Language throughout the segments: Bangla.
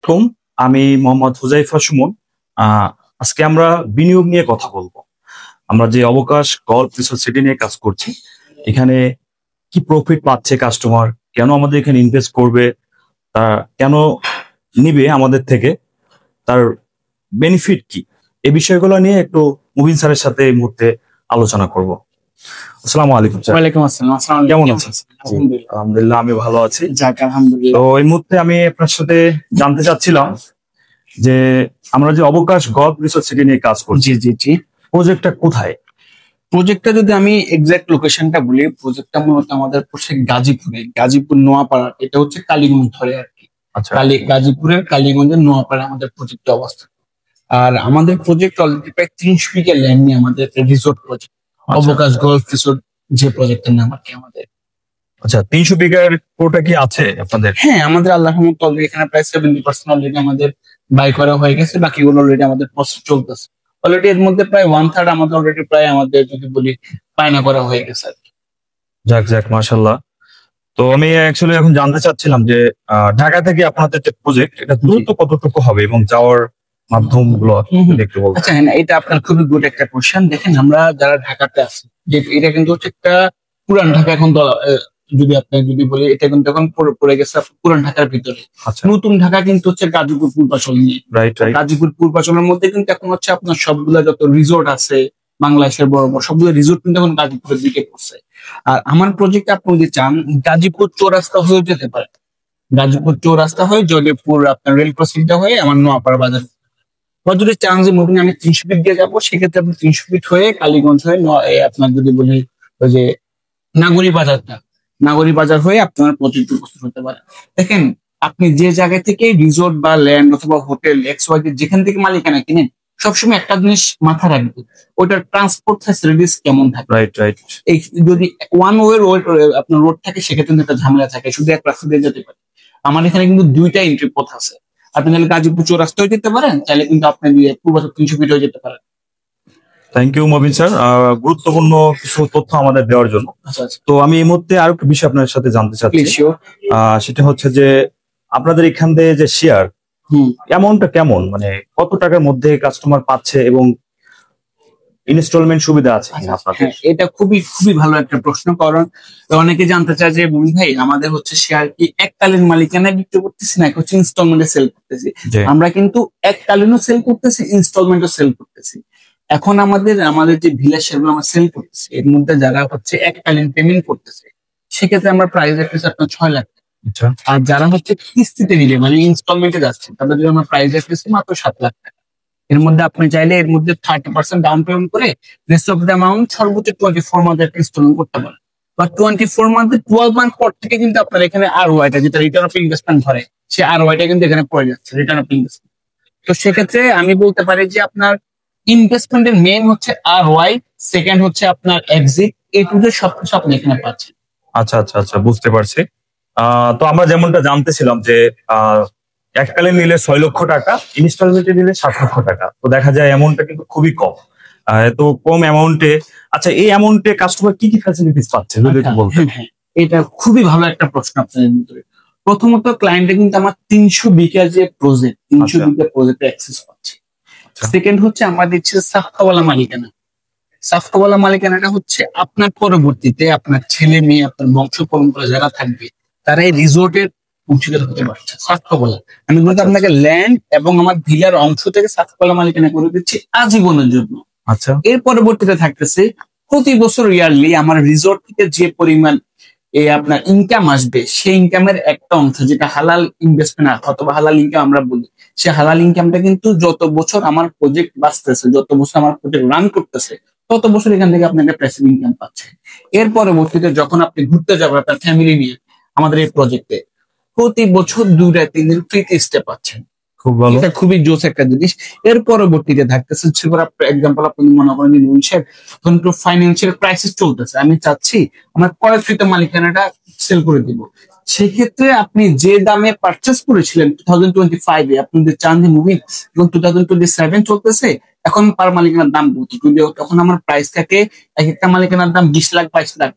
আলাইকুম। আমি মোহাম্মদ হুজাইফা সুমন। আহ, আজকে আমরা বিনিয়োগ নিয়ে কথা বলবো। আমরা যে অবকাশ গল্ফ রিসোর্ট সিটি নিয়ে কাজ করছি, এখানে কি প্রফিট পাচ্ছে কাস্টমার, কেন আমাদের এখানে ইনভেস্ট করবে, তা কেন নিবে আমাদের থেকে, তার বেনিফিট কি, এই বিষয়গুলো নিয়ে একটু মুবিন স্যারের সাথে এই মুহূর্তে আলোচনা করব। আসসালামু আলাইকুম স্যার। ওয়ালাইকুম আসসালাম। আসসালামু আলাইকুম। কেমন আছেন? আলহামদুলিল্লাহ। আলহামদুলিল্লাহ, আমি ভালো আছি। যাক আলহামদুলিল্লাহ। তো এই মুহূর্তে আমি আপনার সাথে জানতে চাচ্ছিলাম যে আমরা যে অবকাশ গল্ফ রিসোর্ট সিটি নিয়ে কাজ করছি, জি জি জি। প্রজেক্টটা কোথায়? প্রজেক্টটা যদি আমি এক্সাক্ট লোকেশনটা বলি, প্রজেক্টটা মূলত আমাদের পড়ছে গাজীপুরে, গাজীপুর নোয়াপাড়া। এটা হচ্ছে কালীগঞ্জ ধরে আর কি। আচ্ছা, গাজীপুরের কালীগঞ্জের নোয়াপাড়া আমাদের প্রজেক্ট অবস্থা। আর আমাদের প্রজেক্ট অলরেডি প্রায় 30 বিঘা ল্যান্ড নিয়ে আমাদের রিসোর্ট প্রজেক্ট, অবকাশ গল্ফ রিসোর্ট যে প্রজেক্টের নাম আর কি আমাদের। আচ্ছা, 300 বিঘার কোটা কি আছে আপনাদের? হ্যাঁ, আমাদের আল্লাহর রহমতে অলরেডি এখানে প্রায় 70% অলরেডি আমাদের বাই করা হয়ে গেছে, বাকিগুলো অলরেডি আমাদের প্রসেস চলতেছে। অলরেডি এর মধ্যে প্রায় 1/3 আমাদের অলরেডি প্রায় আমাদের যদি বলি বায়না করা হয়ে গেছে আর কি। যাক যাক, মাশাল্লাহ। তো আমি অ্যাকচুয়ালি এখন জানতে চাচ্ছিলাম যে ঢাকা থেকে আপনাদের যে প্রজেক্ট, এটা দূরত্ব কতটুকু হবে এবং যাওয়ার মাধ্যম গুলো একটু বলতে। আচ্ছা হ্যাঁ, এটা আপনার খুবই গুড একটা কোশ্চেন। দেখেন, আমরা যারা ঢাকাতে আছি, যে এটা কিন্তু হচ্ছে একটা পুরান ঢাকা। এখন যদি আপনি যদি বলি, এটা কিন্তু এখন পড়ে গেছে পুরান ঢাকার ভিতরে। আচ্ছা, নতুন ঢাকা কিন্তু হচ্ছে গাজীপুর পূর্বাচল নিয়ে। Right right. গাজীপুর পূর্বাচলের মধ্যে কিন্তু এখন হচ্ছে আপনার সবগুলা যত রিসোর্ট আছে বাংলাদেশের বড় বড় সবগুলো রিসোর্ট কিন্তু এখন গাজীপুরের দিকে পড়ছে। আর আমার প্রজেক্ট আপনি যদি চান, গাজীপুর চৌরাস্তা হয়ে যেতে পারে। গাজীপুর চৌরাস্তা হয়ে জয়দেবপুর আপনার রেল ক্রসিংটা হয়ে আমার নোয়াপাড়া বাজার। বা যদি চান যে মুভিং আমি 300 ফিট দিয়ে যাবো, সেক্ষেত্রে আপনি 300 ফিট হয়ে কালীগঞ্জ হয়ে আপনার যদি বলি ওই যে নাগরী বাজারটা, নাগরী বাজার হয়ে আপনার প্রজেক্ট উপস্থিত হতে পারে। দেখেন, আপনি যে জায়গা থেকে রিসোর্ট বা ল্যান্ড অথবা হোটেল XYZ যেখান থেকে মালিকানা কিনেন, সবসময় একটা জিনিস মাথা রাখবেন, ওইটার ট্রান্সপোর্ট ফ্যাসিলিটিস কেমন থাকে। Right right. এই যদি ওয়ান ওয়ে রোড আপনার রোড থাকে, সেক্ষেত্রে কিন্তু একটা ঝামেলা থাকে, শুধু এক রাস্তা দিয়ে যেতে পারে। আমার এখানে কিন্তু দুইটা এন্ট্রি পথ আছে। আপনি চাইলে গাজীপুর চৌরাস্তায় যেতে পারেন, চাইলে কিন্তু আপনি পূর্বাচল 300 ফিট হয়ে যেতে পারেন। থ্যাংক ইউ মবিন স্যার, গুরুত্বপূর্ণ কিছু তথ্য আমাদের দেওয়ার জন্য। আচ্ছা আচ্ছা, তো আমি এই মুহূর্তে আরো একটা বিষয় আপনার সাথে জানতে চাচ্ছি। Please sure. সেটা হচ্ছে যে আপনাদের এখান থেকে যে শেয়ার অ্যামাউন্টটা কেমন, মানে কত টাকার মধ্যে কাস্টমার পাচ্ছে এবং ইনস্টলমেন্ট সুবিধা আছে কিনা আপনাদের? হ্যাঁ, এটা খুবই খুবই ভালো একটা প্রশ্ন। কারণ অনেকে জানতে চায় যে মুমিন ভাই, আমাদের হচ্ছে শেয়ার কি এককালীন মালিকানায় বিক্রি করতেছি নাকি হচ্ছে ইনস্টলমেন্টে সেল করতেছি? জি। আমরা কিন্তু এককালীনও সেল করতেছি, ইনস্টলমেন্টও সেল করতেছি। এখন আমাদের আমাদের যে ভিলা শেয়ারগুলো আমরা সেল করতেছি, এর মধ্যে যারা হচ্ছে এককালীন পেমেন্ট করতেছে, সেক্ষেত্রে আমরা প্রাইস রাখতেছি আপনার 6 লাখ। আচ্ছা, আর যারা হচ্ছে কিস্তিতে নিলে মানে ইনস্টলমেন্টে যাচ্ছে, তাদের জন্য আমরা প্রাইস রাখতেছি মাত্র 7 লাখ টাকা। এর মধ্যে আপনি চাইলে এর মধ্যে 30% ডাউন পেমেন্ট করে রেস্ট অফ দ্য অ্যামাউন্ট সর্বোচ্চ 24 মান্থ ইনস্টলমেন্ট করতে পারেন। বা 24 মান্থে 12 মান্থ পর থেকে কিন্তু আপনার এখানে ROI-টা, যেটা রিটার্ন অফ ইনভেস্টমেন্ট ধরে, সে ROI-টা কিন্তু এখানে পড়ে যাচ্ছে, রিটার্ন অফ ইনভেস্টমেন্ট। তো সেক্ষেত্রে আমি বলতে পারি যে আপনার ইনভেস্টমেন্টের মেইন হচ্ছে ROI, সেকেন্ড হচ্ছে আপনার এক্সিট, এই দুটো সবকিছু আপনি এখানে পাচ্ছেন। আচ্ছা আচ্ছা আচ্ছা, বুঝতে পারছি। তো আমরা যেমনটা জানতেছিলাম যে এককালীন নিলে 6 লক্ষ টাকা, ইনস্টলমেন্টে নিলে 7 লক্ষ টাকা। তো দেখা যায় অ্যামাউন্টটা কিন্তু খুবই কম। এত কম অ্যামাউন্টে, আচ্ছা এই অ্যামাউন্টে কাস্টমার কি কি ফ্যাসিলিটিস পাচ্ছে যদি একটু বলতেন? হ্যাঁ, এটা খুবই ভালো একটা প্রশ্ন আপনাদের ভিতরে। প্রথমত, ক্লায়েন্টে কিন্তু আমার 300 বিঘা যে প্রজেক্ট, 300 বিঘা প্রজেক্টে অ্যাক্সেস পাচ্ছে। সেকেন্ড হচ্ছে আমরা দিচ্ছি সাফকাওয়ালা মালিকানা। সাফকাওয়ালা মালিকানাটা হচ্ছে আপনার পরবর্তীতে আপনার ছেলে মেয়ে, আপনার বংশ পরম্পরা যারা থাকবে, তারা এই রিসোর্টের অংশীদার হতে পারছে। সাফকাওয়ালা আমি বলতে আপনাকে ল্যান্ড এবং আমার ভিলার অংশ থেকে সাফকাওয়ালা মালিকানা করে দিচ্ছি আজীবনের জন্য। আচ্ছা, এর পরবর্তীতে থাকতেছে প্রতি বছর ইয়ারলি আমার রিসোর্ট থেকে যে পরিমাণ আপনার ইনকাম আসবে, সেই ইনকামের একটা অংশ, যেটা হালাল ইনভেস্টমেন্ট অথবা হালাল ইনকাম আমরা বলি, সে হালাল ইনকামটা কিন্তু যত বছর আমার প্রজেক্ট বাঁচতেছে, যত বছর আমার প্রজেক্ট রান করতেছে, তত বছর এখান থেকে আপনি একটা প্যাসিভ ইনকাম পাচ্ছেন। এর পরবর্তীতে যখন আপনি ঘুরতে যাবেন আপনার ফ্যামিলি নিয়ে আমাদের এই প্রজেক্টে, প্রতি বছর 2-3 দিন ফ্রিতে স্টে পাচ্ছেন। খুব ভালো, এটা খুবই জোস একটা জিনিস। এর পরবর্তীতে থাকতেছে এক্সাম্পল আপনি মনে করেন এখন একটু ফাইন্যান্সিয়াল ক্রাইসিস চলতেছে, আমি চাচ্ছি আমার কয় ফ্রিতে মালিকানাটা সেল করে দিব। সেক্ষেত্রে আপনি যে দামে পারচেস করেছিলেন 2025-এ, আপনি যদি চান যে মুভি এখন 2027 চলতেছে, এখন পার মালিকানার দাম কত, যদি তখন আমার প্রাইস থাকে এক একটা মালিকানার দাম 20 লাখ 22 লাখ,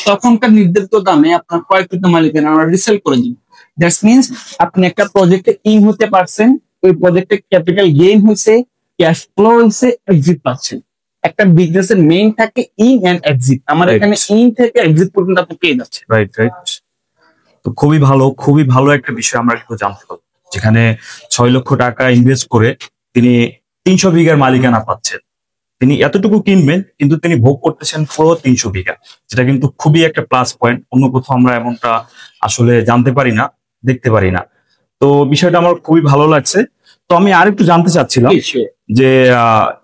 তখনকার নির্ধারিত দামে আপনার কয়েক ফ্রিতে মালিকানা আমরা রিসেল করে দিব। দ্যাটস মিনস আপনি একটা প্রজেক্টে ইন হতে পারছেন, ওই প্রজেক্টে ক্যাপিটাল গেইন হয়েছে, ক্যাশ ফ্লো হয়েছে, এক্সিট পাচ্ছেন। একটা বিজনেসের মেইন থাকে ইন এন্ড এক্সিট, আমার এখানে ইন থেকে এক্সিট পর্যন্ত আপনি পেয়ে যাচ্ছেন। Right right. তো খুবই ভালো একটা বিষয় আমরা কিন্তু জানতে পারবো, যেখানে 6 লক্ষ টাকা ইনভেস্ট করে তিনি 300 বিঘার মালিকানা পাচ্ছেন। তিনি এতটুকু কিনবেন কিন্তু তিনি ভোগ করতেছেন পুরো 300 বিঘা, যেটা কিন্তু খুবই একটা প্লাস পয়েন্ট। অন্য কোথাও আমরা এমনটা আসলে জানতে পারি না, দেখতে পারি না। তো বিষয়টা আমার খুবই ভালো লাগছে। তো আমি আরেকটু জানতে চাচ্ছিলাম যে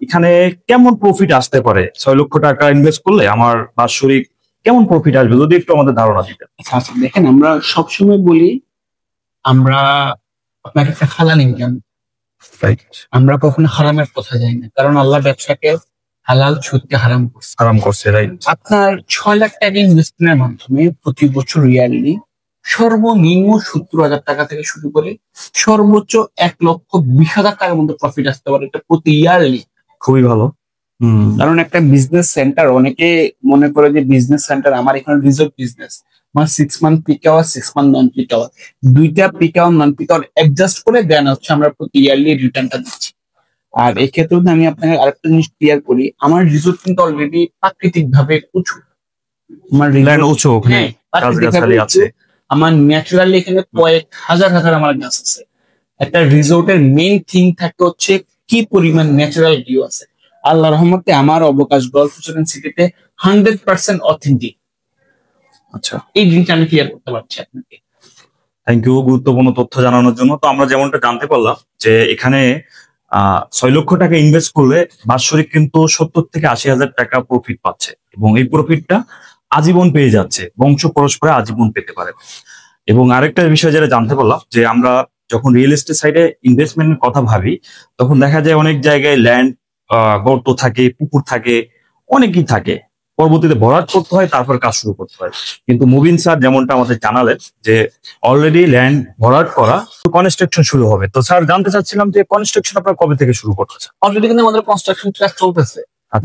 এখানে কেমন প্রফিট আসতে পারে? 6 লক্ষ টাকা ইনভেস্ট করলে আমার বাৎসরিক কেমন প্রফিট আসবে, যদি একটু আমাদের ধারণা দিতেন। আচ্ছা দেখেন, আমরা সবসময় বলি আমরা আপনাকে একটা হালাল ইনকাম, আমরা কখনো হারামের কথা যাই না, কারণ আল্লাহ ব্যবসাকে হালাল সুদকে হারাম করছে। রাইট। আপনার 6 লাখ টাকা ইনভেস্টমেন্টের মাধ্যমে প্রতি বছর ইয়ারলি সর্বনিম্ন 70,000 টাকা থেকে শুরু করে সর্বোচ্চ 1,20,000 টাকার মধ্যে প্রফিট আসতে পারে, এটা প্রতি ইয়ারলি। খুবই ভালো। কারণ একটা বিজনেস সেন্টার, অনেকে মনে করে যে বিজনেস সেন্টার আমার এখানে রিজোর্ট বিজনেস, আমার 6 month peak hour 6 month non peak hour, দুইটা peak hour non peak hour adjust করে দেন হচ্ছে আমরা প্রতি ইয়ারলি রিটার্নটা দিচ্ছি। আর এক্ষেত্রে আমি আপনাকে আরেকটা জিনিস ক্লিয়ার করি, আমার রিসোর্ট কিন্তু অলরেডি প্রাকৃতিক ভাবে উঁচু, আমার ল্যান্ড উঁচু, ওখানে গাছগাছালি আছে, আমার ন্যাচারালি এখানে কয়েক হাজার আমার গাছ আছে। একটা রিসোর্টের মেইন থিং থাকে হচ্ছে কি পরিমাণ ন্যাচারাল ভিউ আছে। আল্লাহ রহমতে আমার অবকাশ গল্ফ রেস্টুরেন্ট সিটিতে 100% অথেন্টিক। আচ্ছা, এই জিনিসটা আমি ক্লিয়ার করতে পারছি আপনাকে। থ্যাংক ইউ গুরুত্বপূর্ণ তথ্য জানানোর জন্য। তো আমরা যেমনটা জানতে পারলাম যে এখানে 6 লক্ষ টাকা ইনভেস্ট করলে বাৎসরিক কিন্তু 70 থেকে 80,000 টাকা প্রফিট পাচ্ছে, এবং এই প্রফিটটা আজীবন পেয়ে যাচ্ছে, বংশ পরস্পরে আজীবন পেতে পারে। এবং আরেকটা বিষয় যেটা জানতে পারলাম, যে আমরা যখন রিয়েল এস্টেট সাইডে ইনভেস্টমেন্টের কথা ভাবি, তখন দেখা যায় অনেক জায়গায় ল্যান্ড গর্ত থাকে, পুকুর থাকে, অনেকই থাকে, পরবর্তীতে ভরাট করতে হয়, তারপর কাজ শুরু করতে হয়। কিন্তু মুবিন স্যার যেমনটা আমাদের জানালেন যে অলরেডি ল্যান্ড ভরাট করা, কনস্ট্রাকশন শুরু হবে। তো স্যার জানতে চাচ্ছিলাম যে কনস্ট্রাকশন আপনারা কবে থেকে শুরু করতেছেন? অলরেডি কিন্তু আমাদের কনস্ট্রাকশন কাজ চলতেছে।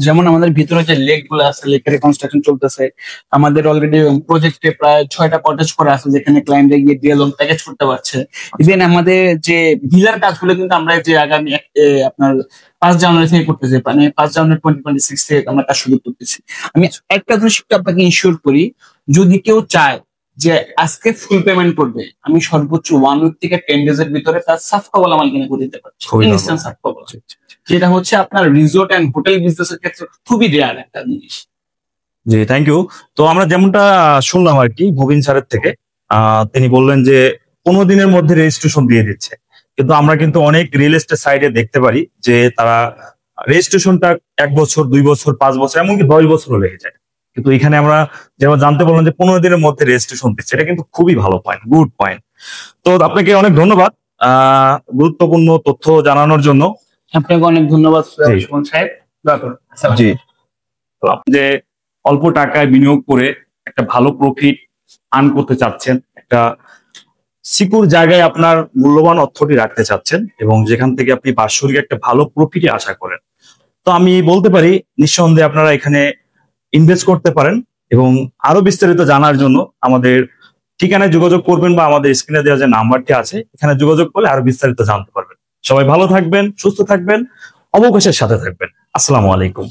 যেমন আমাদের ভিতরে যে লেক গুলো আছে, লেকের কনস্ট্রাকশন চলতেছে। আমাদের অলরেডি প্রজেক্টে প্রায় 6টা কটেজ করা আছে, যেখানে ক্লায়েন্টে গিয়ে দিয়ে লোন প্যাকেজ করতে পারছে। ইভেন আমাদের যে ভিলার কাজগুলো কিন্তু আমরা যে আগামী আপনার 5 জানুয়ারি থেকে করতেছি, মানে 5 জানুয়ারি 2026 থেকে আমরা কাজ শুরু করতেছি। আমি একটা জিনিস আপনাকে ইনশিওর করি, যদি কেউ চায় যে আজকে ফুল পেমেন্ট করবে, আমি সর্বোচ্চ 1 উইক থেকে 10 ডেজ এর ভিতরে তার সাফ কবলা মাল কিনে করে দিতে পারছি। ইনস্ট্যান্ট সাফ কবলা, যেটা হচ্ছে আপনার রিসোর্ট এন্ড হোটেল বিজনেসের ক্ষেত্রে খুবই রেয়ার একটা জিনিস। জি, থ্যাংক ইউ। তো আমরা যেমনটা শুনলাম আর কি মুবিন স্যারের থেকে, তিনি বললেন যে 15 দিনের মধ্যে রেজিস্ট্রেশন দিয়ে দিচ্ছে, কিন্তু আমরা কিন্তু অনেক রিয়েল এস্টেট সাইডে দেখতে পারি যে তারা রেজিস্ট্রেশনটা 1 বছর, 2 বছর, 5 বছর, এমনকি 10 বছরও লেগে যায়। কিন্তু এখানে আমরা যেমন জানতে পারলাম যে 15 দিনের মধ্যে রেজিস্ট্রেশন দিচ্ছে, এটা কিন্তু খুবই ভালো পয়েন্ট, গুড পয়েন্ট। তো আপনাকে অনেক ধন্যবাদ গুরুত্বপূর্ণ তথ্য জানানোর জন্য। আপনাকে অনেক ধন্যবাদ সুমন সাহেব। জি, তো আপনি যে অল্প টাকায় বিনিয়োগ করে একটা ভালো প্রফিট আর্ন করতে চাচ্ছেন, একটা সিকিউর জায়গায় আপনার মূল্যবান অর্থটি রাখতে চাচ্ছেন, এবং যেখান থেকে আপনি বাৎসরিক একটা ভালো প্রফিটই আশা করেন, তো আমি বলতে পারি নিঃসন্দেহে আপনারা এখানে ইনভেস্ট করতে পারেন। এবং আরো বিস্তারিত জানার জন্য আমাদের ঠিকানায় যোগাযোগ করবেন, বা আমাদের স্ক্রিনে দেওয়া যে নাম্বারটি আছে এখানে যোগাযোগ করলে আরো বিস্তারিত জানতে পারবেন। সবাই ভালো থাকবেন, সুস্থ থাকবেন, অবকাশের সাথে থাকবেন। আসসালামু আলাইকুম।